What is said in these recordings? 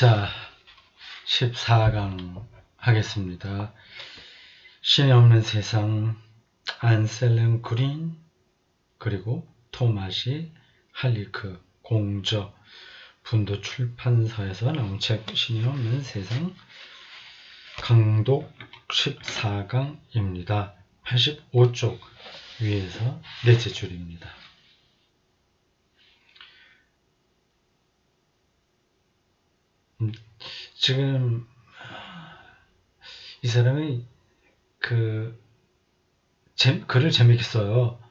자, 14강 하겠습니다. 신이 없는 세상, 안셀름 그린, 그리고 토마시 할리크, 공저, 분도 출판사에서 나온 책, 신이 없는 세상, 강독 14강입니다. 85쪽 위에서 넷째 줄입니다. 지금 이 사람이 글을 재밌게 써요.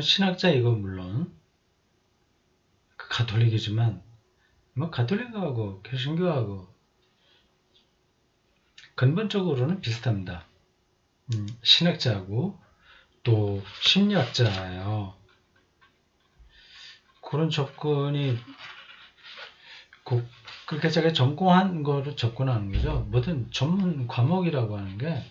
신학자 이거 물론 가톨릭이지만 가톨릭하고 개신교하고 근본적으로는 비슷합니다. 신학자하고 또 심리학자예요. 그런 접근이 그렇게 자기가 전공한 거로 접근하는 거죠. 뭐든 전문 과목이라고 하는 게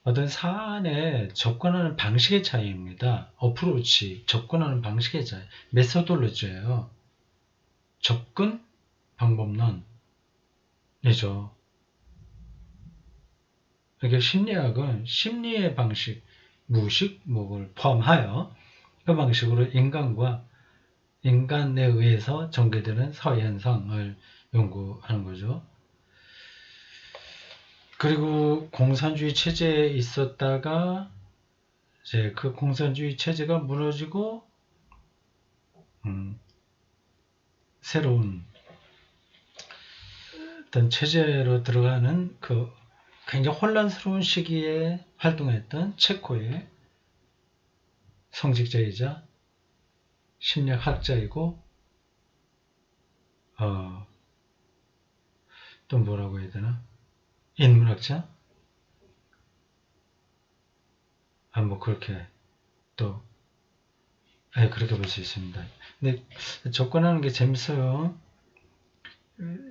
어떤 사안에 접근하는 방식의 차이입니다. 어프로치, 접근하는 방식의 차이, 메소돌로지예요. 접근 방법론이죠. 이렇게 심리학은 심리의 방식, 무의식, 뭐를 포함하여 그 방식으로 인간에 의해서 전개되는 사회현상을 연구하는 거죠. 그리고 공산주의 체제에 있었다가 이제 그 공산주의 체제가 무너지고 새로운 어떤 체제로 들어가는 그 굉장히 혼란스러운 시기에 활동했던 체코의 성직자이자 심리학자이고 또 뭐라고 해야 되나? 인문학자? 뭐 그렇게 또 그렇게 볼 수 있습니다. 근데 접근하는 게 재밌어요.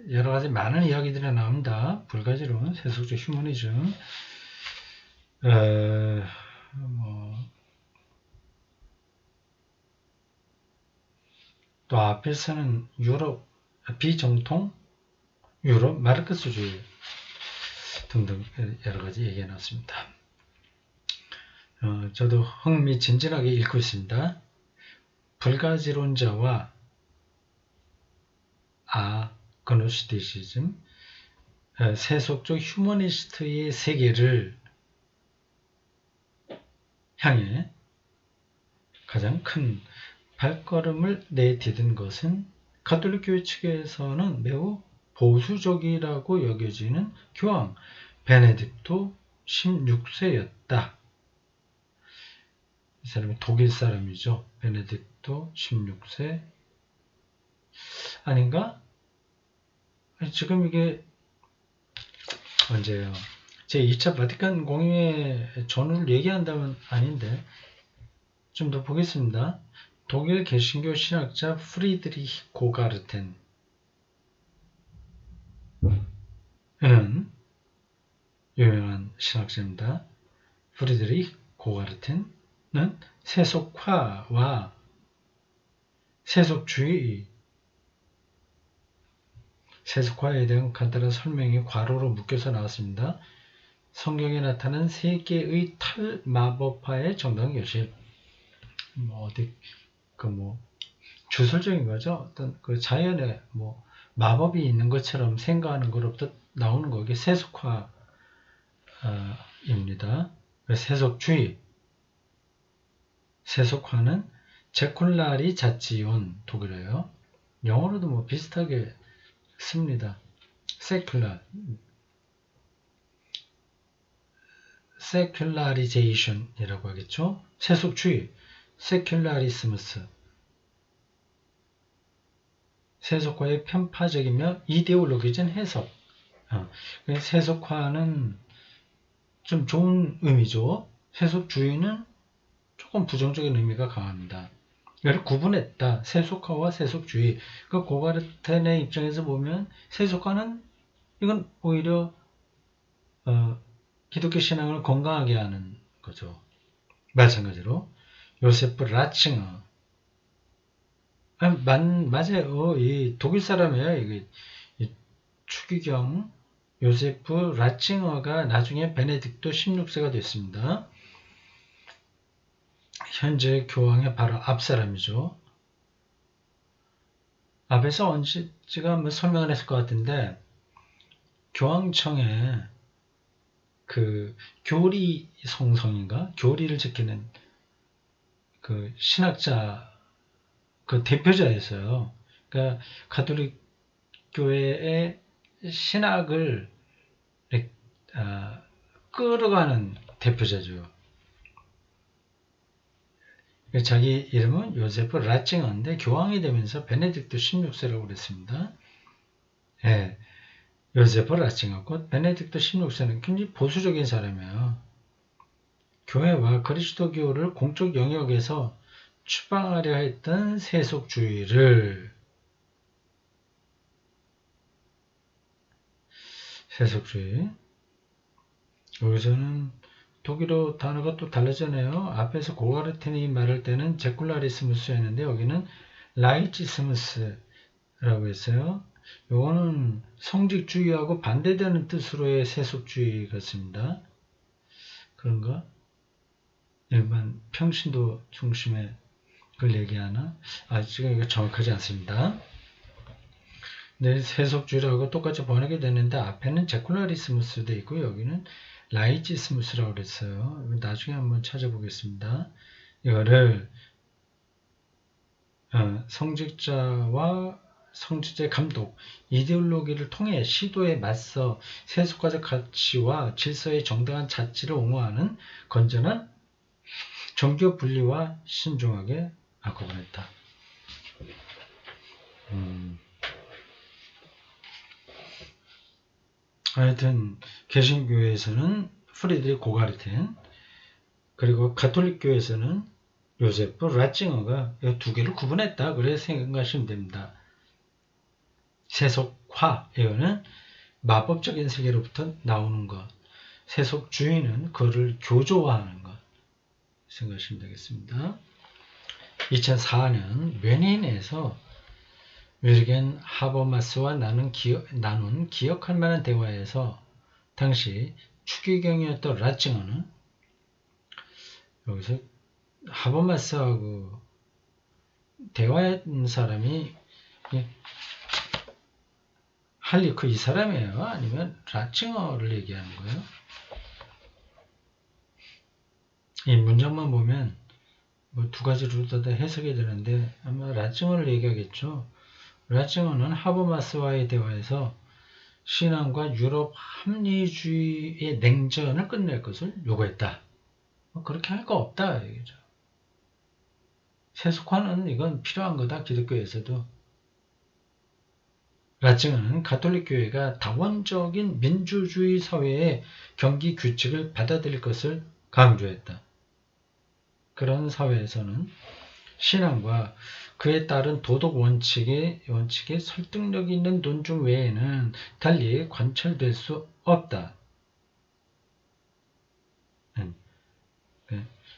여러 가지 많은 이야기들이 나옵니다. 불가지론, 세속적 휴머니즘, 또 앞에서는 유럽 비정통, 유럽 마르크스주의 등등 여러 가지 얘기해 놨습니다. 저도 흥미진진하게 읽고 있습니다. 불가지론자와 아그노스티시즘, 세속적 휴머니스트의 세계를 향해 가장 큰 발걸음을 내디딘 것은 가톨릭 교회 측에서는 매우 보수적이라고 여겨지는 교황 베네딕토 16세였다. 이 사람이 독일 사람이죠. 베네딕토 16세 아닌가? 지금 이게 언제예요? 제2차 바티칸 공의회 전후를 얘기한다면 아닌데 좀 더 보겠습니다. 독일 개신교 신학자 프리드리히 고가르텐 는 유명한 신학자입니다. 프리드리히 고가르텐은 세속화와 세속화에 대한 간단한 설명이 괄호로 묶여서 나왔습니다. 성경에 나타난 세 개의 탈마법파의 정당 교실. 주설적인 거죠. 어떤 그 자연에 마법이 있는 것처럼 생각하는 것로부터 나오는 거, 이게 세속화입니다. 세속주의. 세속화는 제콜라리 자치온 독일어예요. 영어로도 비슷하게 씁니다. 세큘라리제이션이라고 하겠죠. 세속주의, 세큘라리스무스. 세속화의 편파적이며 이데올로기적인 해석. 세속화는 좀 좋은 의미죠. 세속주의는 조금 부정적인 의미가 강합니다. 이걸 구분했다. 세속화와 세속주의. 그 고가르텐의 입장에서 보면 세속화는 이건 오히려 기독교 신앙을 건강하게 하는 거죠. 마찬가지로 요세프 라칭어 맞아요. 이 독일 사람이에요. 이 추기경 요세프 라칭어가 나중에 베네딕토 16세가 됐습니다. 현재 교황의 바로 앞 사람이죠. 앞에서 언제가 뭐 설명을 했을 것 같은데, 교황청에 그 교리 성성인가? 교리를 지키는 그 신학자 그 대표자였어요. 그러니까 가톨릭 교회의 신학을 아, 끌어가는 대표자죠. 자기 이름은 요세프 라칭어인데 교황이 되면서 베네딕토 16세라고 그랬습니다. 예, 요세프 라칭어고 베네딕토 16세는 굉장히 보수적인 사람이에요. 교회와 그리스도교를 공적 영역에서 추방하려 했던 세속주의 여기서는 독일어 단어가 또 달라지네요. 앞에서 고가르텐이 말할 때는 제쿨라리스무스였는데 여기는 라이치스무스라고 했어요. 요거는 성직주의하고 반대되는 뜻으로의 세속주의 같습니다. 그런가? 일반 평신도 중심의 그걸 얘기하나? 지금 이거 정확하지 않습니다. 네, 세속주의라고 똑같이 번역이 되는데 앞에는 제쿨라리스무스도 있고 여기는 라이치스무스라고 그랬어요. 나중에 한번 찾아보겠습니다. 이거를 성직자와 성직자의 감독, 이데올로기를 통해 시도에 맞서 세속화적 가치와 질서의 정당한 자치를 옹호하는 건전한 종교 분리와 신중하게 구분했다. 하여튼 개신교에서는 프리드리히 고가르텐, 그리고 가톨릭교에서는 요세프 라칭어가 이 두 개를 구분했다. 그래 생각하시면 됩니다. 세속화, 이거는 마법적인 세계로부터 나오는 것. 세속주의는 그를 교조화하는 것. 생각하시면 되겠습니다. 2004년 뮌헨에서 윌겐 하버마스와 나눈 기억할 만한 대화에서 당시 추기경이었던 라칭어는 여기서 하버마스하고 대화한 사람이 할리크 이 사람이에요? 아니면 라칭어를 얘기하는 거예요? 이 문장만 보면 뭐 두 가지로 다 해석이 되는데 아마 라칭어를 얘기하겠죠. 라칭어는 하버마스와의 대화에서 신앙과 유럽 합리주의의 냉전을 끝낼 것을 요구했다. 그렇게 할 거 없다 얘기죠. 세속화는 이건 필요한 거다. 기독교에서도. 라칭어는 가톨릭 교회가 다원적인 민주주의 사회의 경기 규칙을 받아들일 것을 강조했다. 그런 사회에서는 신앙과 그에 따른 도덕 원칙에 설득력 있는 논중 외에는 달리 관철될 수 없다.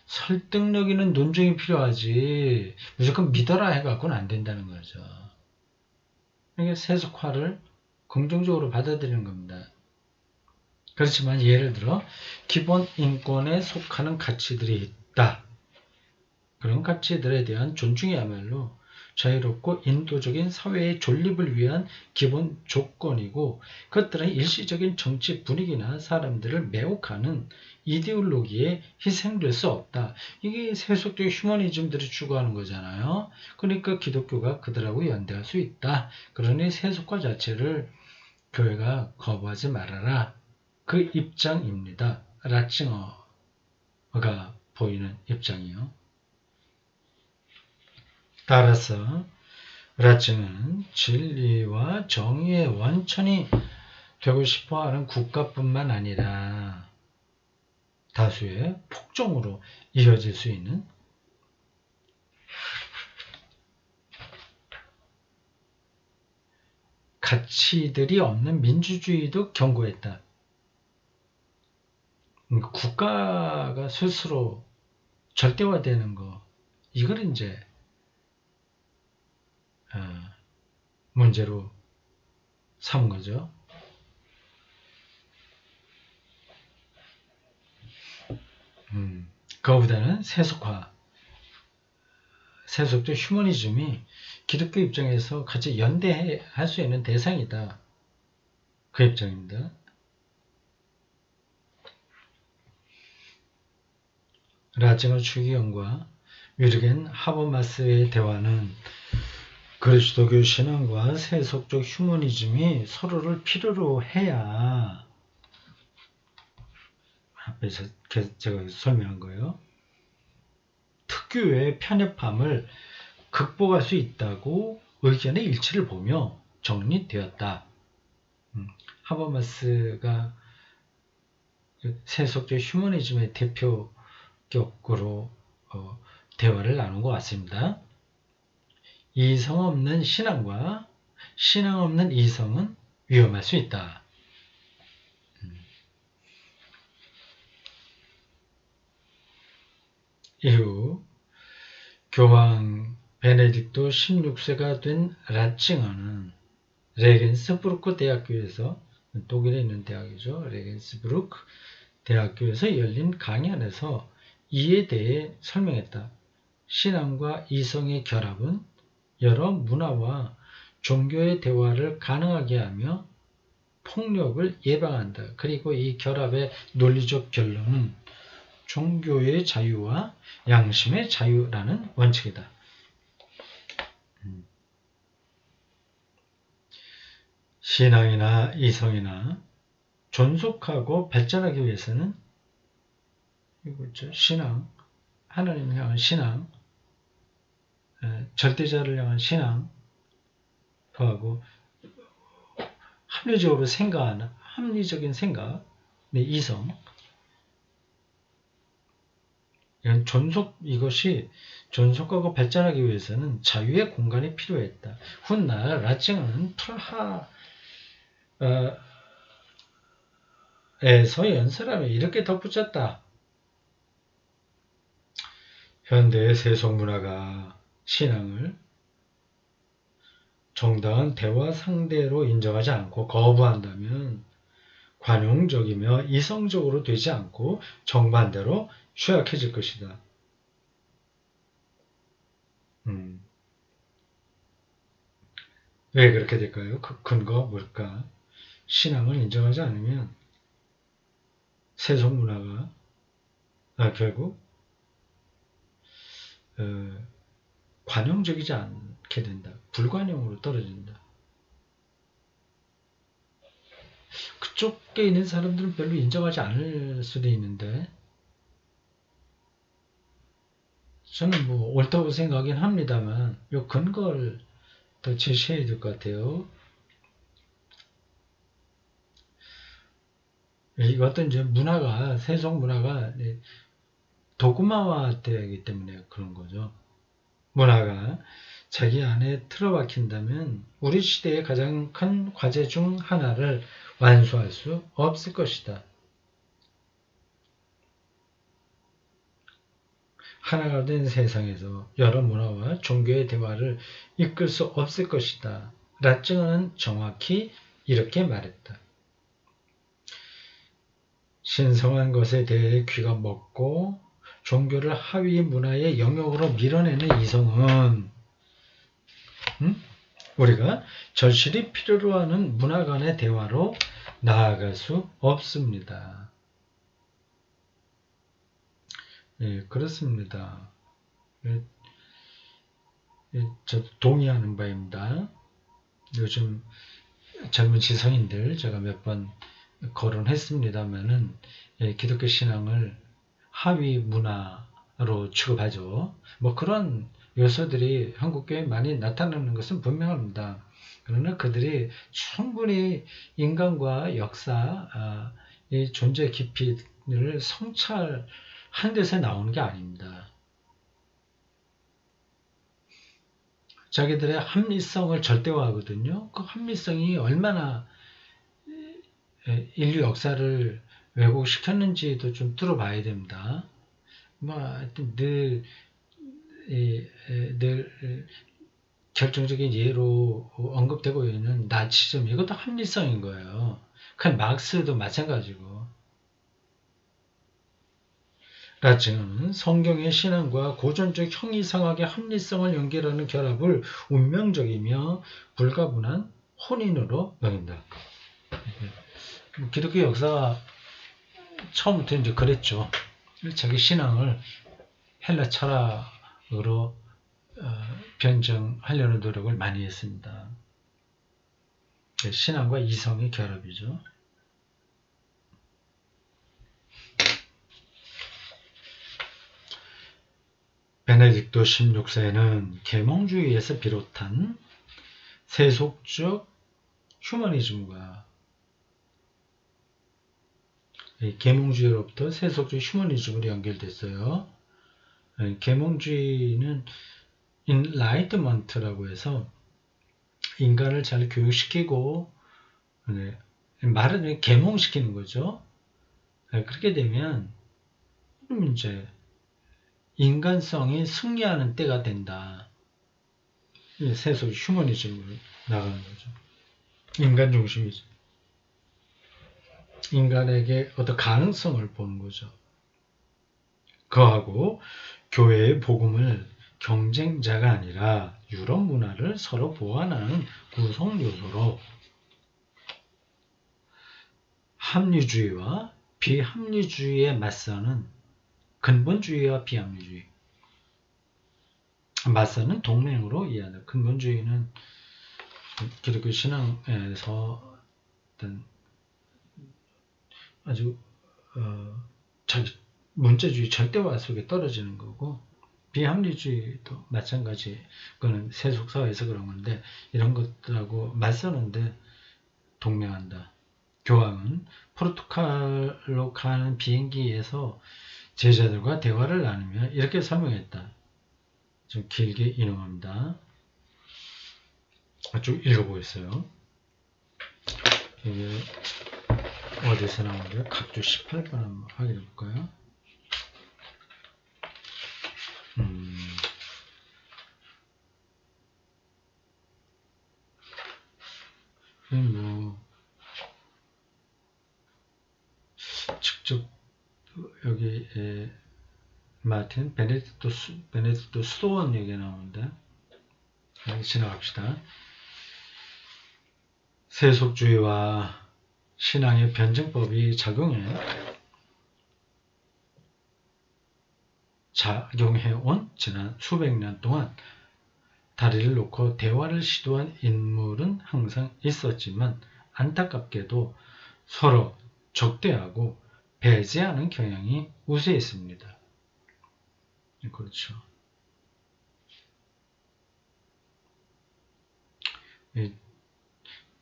설득력 있는 논증이 필요하지 무조건 믿어라 해갖고는 안 된다는 거죠. 그러니까 세속화를 긍정적으로 받아들이는 겁니다. 그렇지만 예를 들어 기본 인권에 속하는 가치들이 있다. 그런 가치들에 대한 존중이야말로 자유롭고 인도적인 사회의 존립을 위한 기본 조건이고 그것들은 일시적인 정치 분위기나 사람들을 매혹하는 이데올로기에 희생될 수 없다. 이게 세속적 휴머니즘들이 추구하는 거잖아요. 그러니까 기독교가 그들하고 연대할 수 있다. 그러니 세속화 자체를 교회가 거부하지 말아라. 그 입장입니다. 라칭어가 보이는 입장이요. 따라서 라칭은 진리와 정의의 원천이 되고 싶어하는 국가뿐만 아니라 다수의 폭정으로 이어질 수 있는 가치들이 없는 민주주의도 경고했다. 국가가 스스로 절대화되는 거, 이걸 이제 문제로 삼은 거죠. 그거보다는 세속적 휴머니즘이 기독교 입장에서 같이 연대할 수 있는 대상이다. 그 입장입니다. 라징어 추기경과 위르겐 하버마스의 대화는 그리스도교 신앙과 세속적 휴머니즘이 서로를 필요로 해야, 앞에서 제가 설명한 거예요. 특유의 편협함을 극복할 수 있다고 의견의 일치를 보며 정리되었다. 하버마스가 세속적 휴머니즘의 대표격으로 대화를 나눈 것 같습니다. 이성 없는 신앙과 신앙 없는 이성은 위험할 수 있다. 이후 교황 베네딕토 16세가 된 라칭어는 레겐스부르크 대학교에서, 독일에 있는 대학이죠. 레겐스부르크 대학교에서 열린 강연에서 이에 대해 설명했다. 신앙과 이성의 결합은 여러 문화와 종교의 대화를 가능하게 하며 폭력을 예방한다. 그리고 이 결합의 논리적 결론은 종교의 자유와 양심의 자유라는 원칙이다. 신앙이나 이성이나 존속하고 발전하기 위해서는 신앙, 하나님을 향한 신앙, 절대자를 향한 신앙, 더하고 합리적으로 생각하는 합리적인 생각, 이성, 이것이 존속하고 발전하기 위해서는 자유의 공간이 필요했다. 훗날 라칭은 프라하에서 연설하며 이렇게 덧붙였다. 현대의 세속문화가 신앙을 정당한 대화 상대로 인정하지 않고 거부한다면 관용적이며 이성적으로 되지 않고 정반대로 취약해질 것이다. 왜 그렇게 될까요? 그 근거 뭘까? 신앙을 인정하지 않으면 세속문화가 결국 관용적이지 않게 된다. 불관용으로 떨어진다. 그쪽에 있는 사람들은 별로 인정하지 않을 수도 있는데 저는 옳다고 생각하긴 합니다만 이 근거를 더 제시해야 될 것 같아요. 어떤 이제 세속 문화가 도구마화되기 때문에 그런 거죠. 문화가 자기 안에 틀어박힌다면 우리 시대의 가장 큰 과제 중 하나를 완수할 수 없을 것이다. 하나가 된 세상에서 여러 문화와 종교의 대화를 이끌 수 없을 것이다. 라증은 정확히 이렇게 말했다. 신성한 것에 대해 귀가 먹고 종교를 하위 문화의 영역으로 밀어내는 이성은 우리가 절실히 필요로 하는 문화 간의 대화로 나아갈 수 없습니다. 예, 그렇습니다. 저도 동의하는 바입니다. 요즘 젊은 지성인들 제가 몇 번 거론했습니다만은 기독교 신앙을 하위 문화로 취급하죠. 그런 요소들이 한국교회에 많이 나타나는 것은 분명합니다. 그러나 그들이 충분히 인간과 역사, 이 존재 깊이를 성찰한 데서 나오는 게 아닙니다. 자기들의 합리성을 절대화하거든요. 그 합리성이 얼마나 인류 역사를 왜곡시켰는지도 좀 뚫어봐야 됩니다. 하여튼 늘 결정적인 예로 언급되고 있는 나치즘, 이것도 합리성인 거예요. 그 막스도 마찬가지고. 라증은 성경의 신앙과 고전적 형이상학의 합리성을 연결하는 결합을 운명적이며 불가분한 혼인으로 여긴다. 기독교 역사가 처음부터 이제 그랬죠. 자기 신앙을 헬라 철학으로 변증하려는 노력을 많이 했습니다. 신앙과 이성의 결합이죠. 베네딕토 16세는 계몽주의에서 비롯한 세속적 휴머니즘과 계몽주의로부터 세속적 휴머니즘으로 연결됐어요. 계몽주의는 인라이트먼트라고 해서 인간을 잘 교육시키고 말은 계몽시키는 거죠. 그렇게 되면 이제 인간성이 승리하는 때가 된다. 세속 휴머니즘으로 나가는 거죠. 인간 중심이죠. 인간에게 어떤 가능성을 보는 거죠. 그하고 교회의 복음을 경쟁자가 아니라 유럽 문화를 서로 보완하는 구성 요소로 합리주의와 비합리주의에 맞서는 근본주의와 비합리주의. 맞서는 동맹으로 이해한다. 근본주의는 기독교 신앙에서 어떤 아주 문자주의 절대화 속에 떨어지는 거고, 비합리주의도 마찬가지. 그거는 세속사회에서 그런 건데, 이런 것들하고 맞서는데 동맹한다. 교황은 포르투갈로 가는 비행기에서 제자들과 대화를 나누며 이렇게 설명했다. 좀 길게 인용합니다. 쭉 읽어보겠어요. 이게 어디서 나오는데요? 각주 18번 한번 확인해 볼까요? 직접 여기 마틴 베네딕토 수도원 얘기 나오는데 지나갑시다. 세속주의와 신앙의 변증법이 작용해온 지난 수백 년 동안 다리를 놓고 대화를 시도한 인물은 항상 있었지만 안타깝게도 서로 적대하고 배제하는 경향이 우세했습니다. 그렇죠.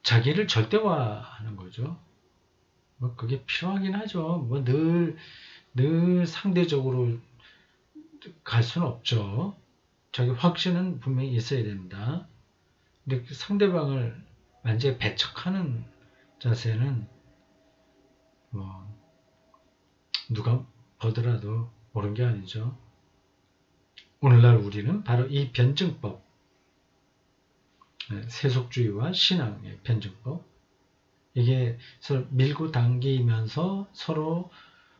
자기를 절대화하는 거죠. 뭐 그게 필요하긴 하죠. 뭐 늘 상대적으로 갈 수는 없죠. 자기 확신은 분명히 있어야 됩니다. 근데 상대방을 완전히 배척하는 자세는 뭐 누가 보더라도 옳은 게 아니죠. 오늘날 우리는 바로 이 변증법, 세속주의와 신앙의 변증법, 이게 서로 밀고 당기면서 서로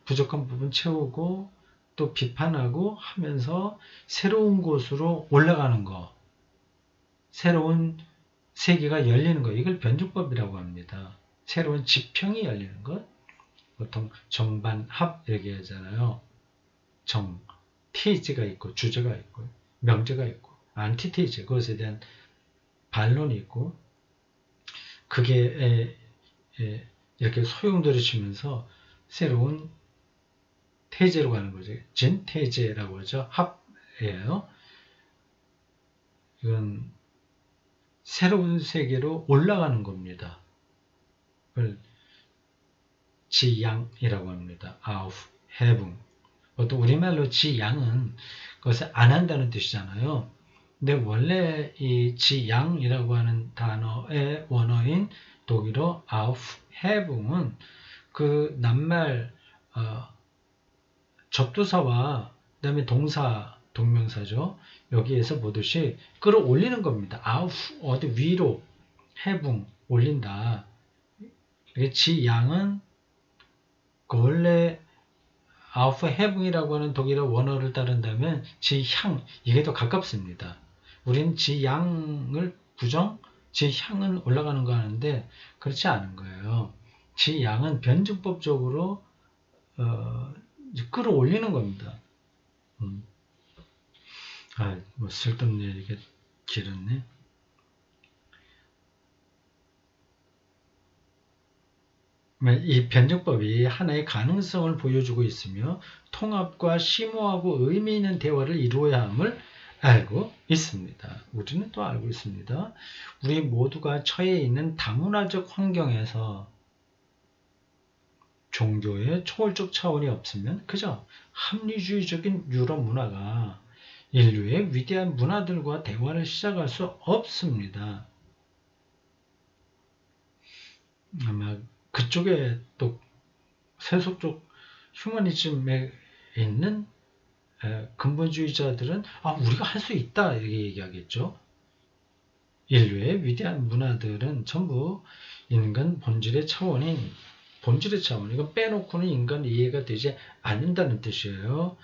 부족한 부분 채우고 또 비판하고 하면서 새로운 곳으로 올라가는 거, 새로운 세계가 열리는 거, 이걸 변증법이라고 합니다. 새로운 지평이 열리는 것, 보통 정반합 얘기하잖아요. 테이즈가 있고 주제가 있고 명제가 있고 안티테이즈, 그것에 대한 반론이 있고, 그게 이렇게 소용돌이치면서 새로운 태제로 가는 거죠. 진태제라고 하죠. 합이에요. 이건 새로운 세계로 올라가는 겁니다. 그걸 지양이라고 합니다. 아우프, 해붕. 또 우리말로 지양은 그것을 안 한다는 뜻이잖아요. 근데 원래 이 지양이라고 하는 단어의 원어인 독일어 아우프, 해붕은 그 낱말 접두사와 그다음에 동사 동명사죠. 여기에서 보듯이 끌어올리는 겁니다. 어디 위로 해붕 올린다. 이게 지양은 그 원래 auf 해붕이라고 하는 독일어 원어를 따른다면 지향 이게 더 가깝습니다. 우리는 지양을 부정, 지향은 올라가는 거 하는데 그렇지 않은 거예요. 지양은 변증법적으로 끌어올리는 겁니다. 뭐 쓸데없는 얘기가 길었네. 이 변증법이 하나의 가능성을 보여주고 있으며 통합과 심오하고 의미 있는 대화를 이루어야 함을 알고 있습니다. 우리는 또 알고 있습니다. 우리 모두가 처해 있는 다문화적 환경에서 종교의 초월적 차원이 없으면 그저 합리주의적인 유럽 문화가 인류의 위대한 문화들과 대화를 시작할 수 없습니다. 아마 그쪽에 또 세속적 휴머니즘에 있는 근본주의자들은 우리가 할 수 있다 이렇게 얘기하겠죠. 인류의 위대한 문화들은 전부 인간 본질의 차원인 이건 빼놓고는 인간 이해가 되지 않는다는 뜻이에요.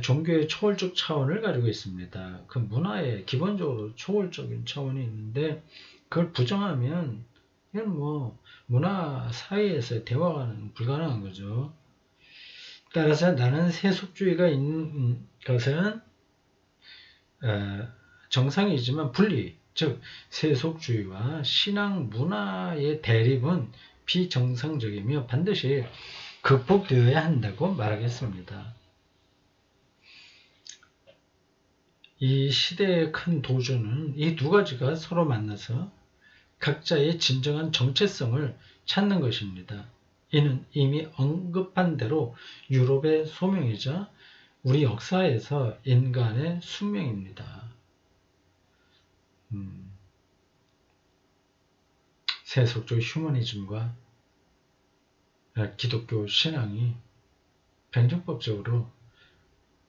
종교의 초월적 차원을 가지고 있습니다. 그 문화에 기본적으로 초월적인 차원이 있는데 그걸 부정하면 이건 뭐 문화 사이에서 대화가 불가능한 거죠. 따라서 나는 세속주의가 있는 것은 정상이지만 분리, 즉 세속주의와 신앙 문화의 대립은 비정상적이며 반드시 극복되어야 한다고 말하겠습니다. 이 시대의 큰 도전은 이 두 가지가 서로 만나서 각자의 진정한 정체성을 찾는 것입니다. 이는 이미 언급한 대로 유럽의 소명이자 우리 역사에서 인간의 숙명입니다. 세속적 휴머니즘과 기독교 신앙이 변증법적으로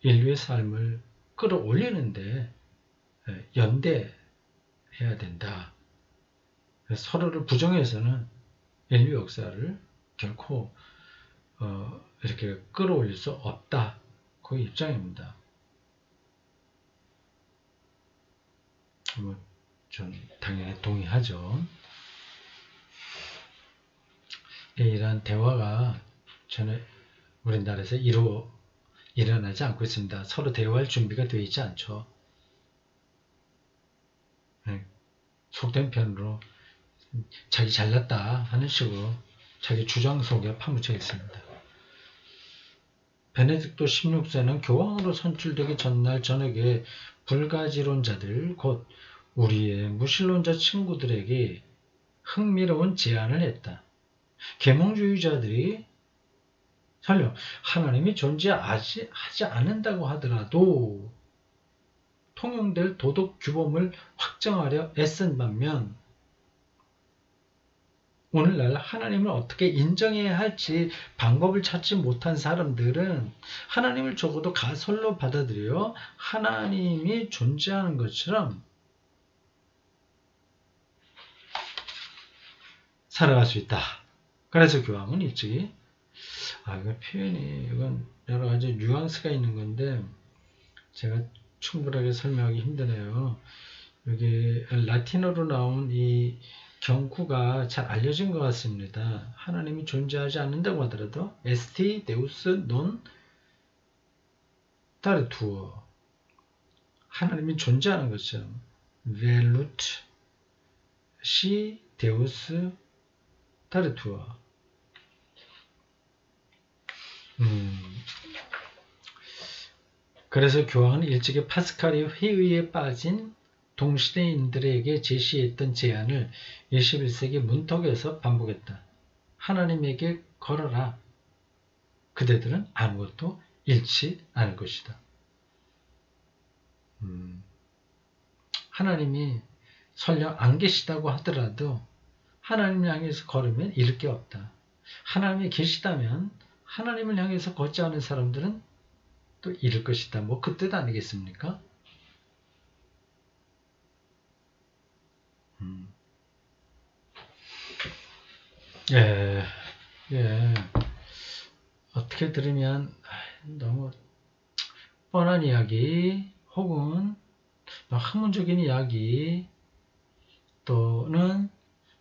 인류의 삶을 끌어올리는데 연대해야 된다. 서로를 부정해서는 인류 역사를 결코 이렇게 끌어올릴 수 없다. 그 입장입니다. 전 당연히 동의하죠. 이러한 대화가 전혀 우리나라에서 일어나지 않고 있습니다. 서로 대화할 준비가 되어 있지 않죠. 속된 편으로 자기 잘났다 하는 식으로 자기 주장 속에 파묻혀 있습니다. 베네딕토 16세는 교황으로 선출되기 전날 저녁에 불가지론자들 곧 우리의 무신론자 친구들에게 흥미로운 제안을 했다. 계몽주의자들이 설령 하나님이 존재하지 않는다고 하더라도 통용될 도덕 규범을 확정하려 애쓴 반면 오늘날 하나님을 어떻게 인정해야 할지 방법을 찾지 못한 사람들은 하나님을 적어도 가설로 받아들여 하나님이 존재하는 것처럼 살아갈 수 있다. 그래서 교황은 일찍이 이거 표현이 이건 여러 가지 뉘앙스가 있는 건데 제가 충분하게 설명하기 힘드네요. 여기 라틴어로 나온 이 경구가 잘 알려진 것 같습니다. 하나님이 존재하지 않는다고 하더라도 est deus non daretur 하나님이 존재하는 것처럼 velut si deus daretur 그래서 교황은 일찍이 파스칼이 회의에 빠진 동시대인들에게 제시했던 제안을 21세기 문턱에서 반복했다. 하나님에게 걸어라. 그대들은 아무것도 잃지 않을 것이다. 하나님이 설령 안 계시다고 하더라도 하나님을 향해서 걸으면 잃을 게 없다. 하나님이 계시다면 하나님을 향해서 걷지 않은 사람들은 또 이룰 것이다. 뭐 그 뜻 아니겠습니까? 예, 예. 어떻게 들으면 너무 뻔한 이야기 혹은 학문적인 이야기 또는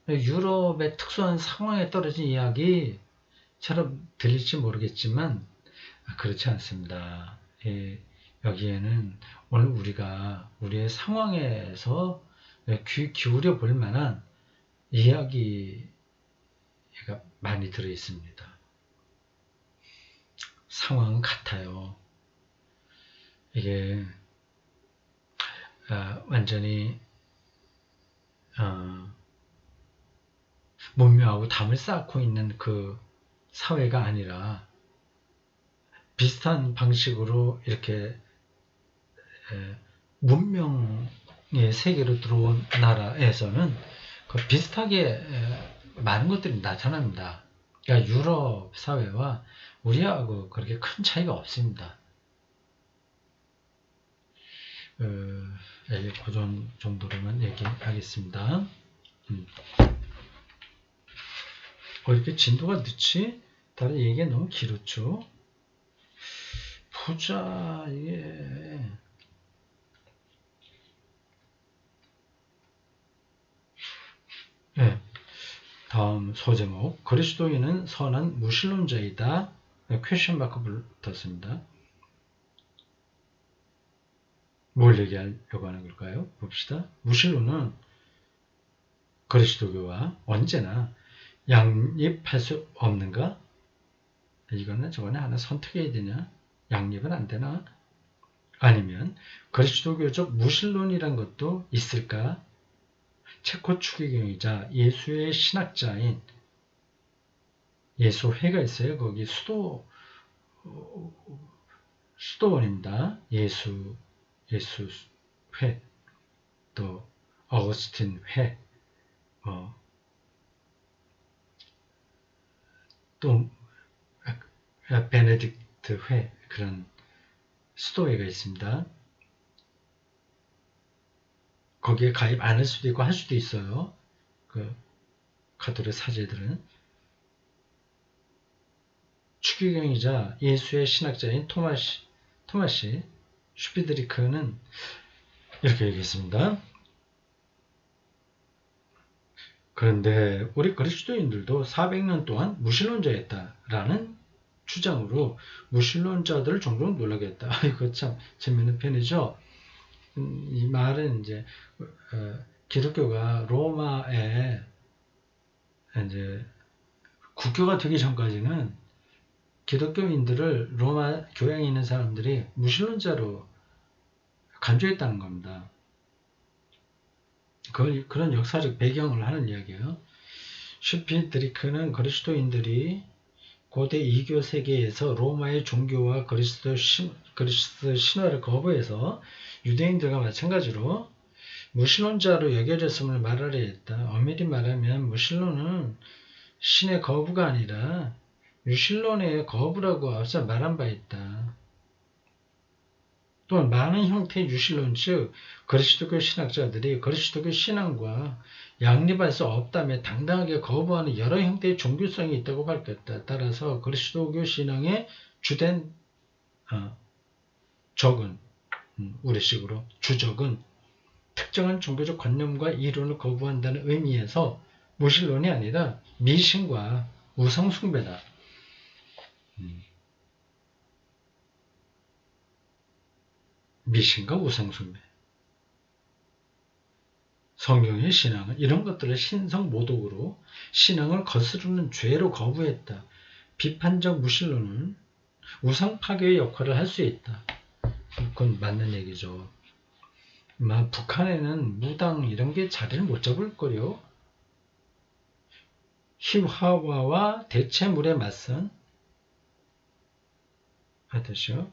유럽의 특수한 상황에 떨어진 이야기처럼 들릴지 모르겠지만 그렇지 않습니다. 예, 여기에는 오늘 우리가 우리의 상황에서 귀 기울여 볼 만한 이야기가 많이 들어 있습니다. 상황은 같아요. 이게 완전히 문명하고 담을 쌓고 있는 그 사회가 아니라 비슷한 방식으로 이렇게 문명의 세계로 들어온 나라에서는 그 비슷하게 많은 것들이 나타납니다. 그러니까 유럽 사회와 우리하고 그렇게 큰 차이가 없습니다. 그 정도로만 얘기하겠습니다. 이렇게 진도가 늦지? 다른 얘기가 너무 길었죠? 보자, 이게. 네. 다음 소제목. 그리스도인은 선한 무신론자이다. 퀘션 마크 붙었습니다. 뭘 얘기하려고 하는 걸까요? 봅시다. 무신론은 그리스도교와 언제나 양립할 수 없는가? 이거는 저거는 하나 선택해야 되냐? 양립은 안 되나? 아니면 그리스도교적 무신론이란 것도 있을까? 체코 추기경이자 예수의 신학자인 예수회가 있어요. 거기 수도원입니다. 예수회, 또 어거스틴 회, 또 베네딕트 회, 그런 수도회가 있습니다. 거기에 가입 안 할 수도 있고 할 수도 있어요. 그 가톨릭 사제들은. 추기경이자 예수의 신학자인 토마시 슈피드리크는 이렇게 얘기했습니다. 그런데 우리 그리스도인들도 400년 동안 무신론자였다라는 주장으로 무신론자들을 종종 놀라게 했다. 이거 참 재미있는 편이죠. 이 말은 이제 기독교가 로마에 이제 국교가 되기 전까지는 기독교인들을 로마 교양에 있는 사람들이 무신론자로 간주했다는 겁니다. 그런 역사적 배경을 하는 이야기예요. 슈피드리크는 그리스도인들이 고대 이교 세계에서 로마의 종교와 그리스도 신화를 거부해서 유대인들과 마찬가지로 무신론자로 여겨졌음을 말하려 했다. 엄밀히 말하면 무신론은 신의 거부가 아니라 유신론의 거부라고 앞서 말한 바 있다. 또한 많은 형태의 유신론, 즉 그리스도교 신학자들이 그리스도교 신앙과 양립할 수 없다며 당당하게 거부하는 여러 형태의 종교성이 있다고 밝혔다. 따라서 그리스도교 신앙의 주된 적은, 우리식으로 주적은 특정한 종교적 관념과 이론을 거부한다는 의미에서 무신론이 아니라 미신과 우상숭배다. 미신과 우상숭배. 성경의 신앙은 이런 것들을 신성모독으로 신앙을 거스르는 죄로 거부했다. 비판적 무신론은 우상파괴의 역할을 할 수 있다. 그건 맞는 얘기죠. 북한에는 무당 이런 게 자리를 못 잡을 거요. 희화화와 대체물에 맞선 하듯이요.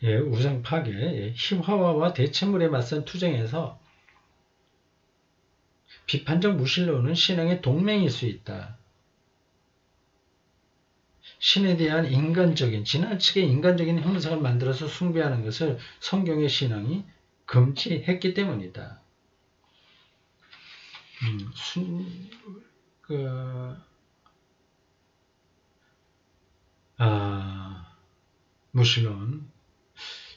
예, 우상 파괴, 예, 희화화와 대체물에 맞선 투쟁에서 비판적 무신론은 신앙의 동맹일 수 있다. 신에 대한 인간적인, 지나치게 인간적인 형상을 만들어서 숭배하는 것을 성경의 신앙이 금지했기 때문이다. 무신론,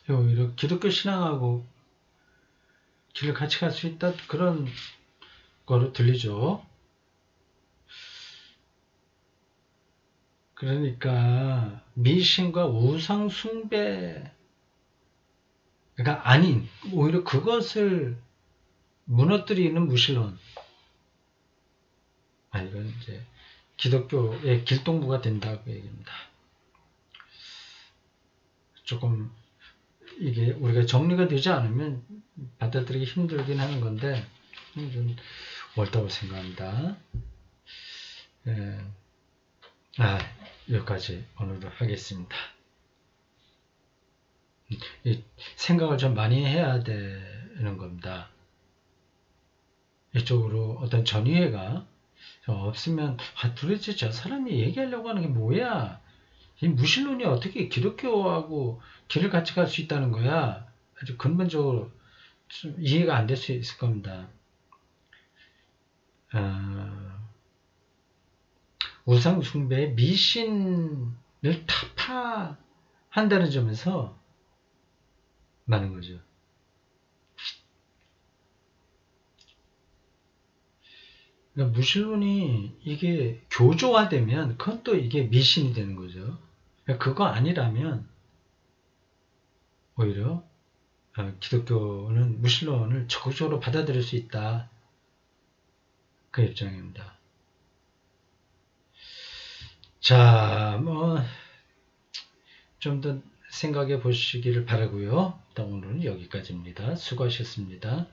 오히려 기독교 신앙하고 길을 같이 갈 수 있다, 그런 거로 들리죠. 그러니까 미신과 우상 숭배가 아닌, 오히려 그것을 무너뜨리는 무신론, 이건 이제 기독교의 길동부가 된다고 얘기합니다. 조금 이게 우리가 정리가 되지 않으면 받아들이기 힘들긴 하는 건데 좀 옳다고 생각합니다. 예. 여기까지 오늘도 하겠습니다. 생각을 좀 많이 해야 되는 겁니다. 이쪽으로 어떤 전이해가 없으면 도대체 저 사람이 얘기하려고 하는 게 뭐야? 이 무신론이 어떻게 기독교하고 길을 같이 갈 수 있다는 거야? 아주 근본적으로 좀 이해가 안 될 수 있을 겁니다. 우상 숭배의 미신을 타파한다는 점에서 많은 거죠. 그러니까 무신론이 이게 교조화되면 그건 또 이게 미신이 되는 거죠. 그러니까 그거 아니라면 오히려 기독교는 무신론을 적극적으로 받아들일 수 있다. 그 입장입니다. 자, 좀 더 생각해 보시기를 바라고요. 일단 오늘은 여기까지입니다. 수고하셨습니다.